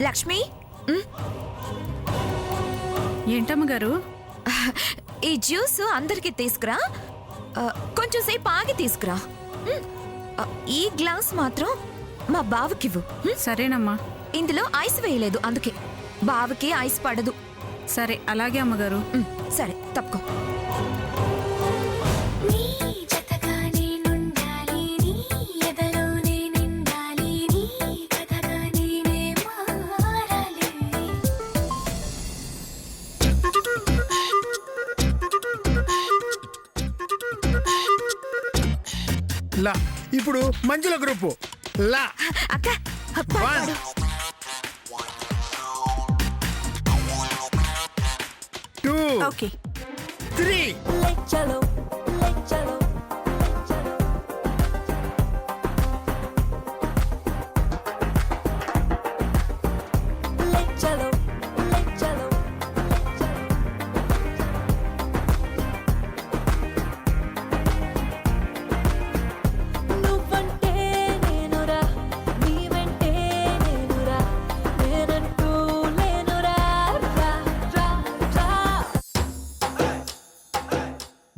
లక్ష్మి ఏంటమ్మగారు? ఈ జ్యూస్ అందరికి తీసుకురా. కొంచెం సేపు ఆగి తీసుకురా. ఈ గ్లాస్ మాత్రం మా బావకివ్వు. సరేనమ్మా. ఇందులో ఐస్ వేయలేదు, అందుకే బావకి ఐస్ పడదు. సరే అలాగే అమ్మగారు. సరే తప్పుకో. లా. ఇప్పుడు మంజుల గ్రూపు లా. అక్క 1 2 ఓకే. 3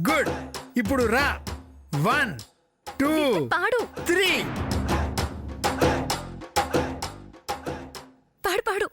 గుడ్. ఇప్పుడు రా. 1 2 పాడు 3 పాడు పాడు.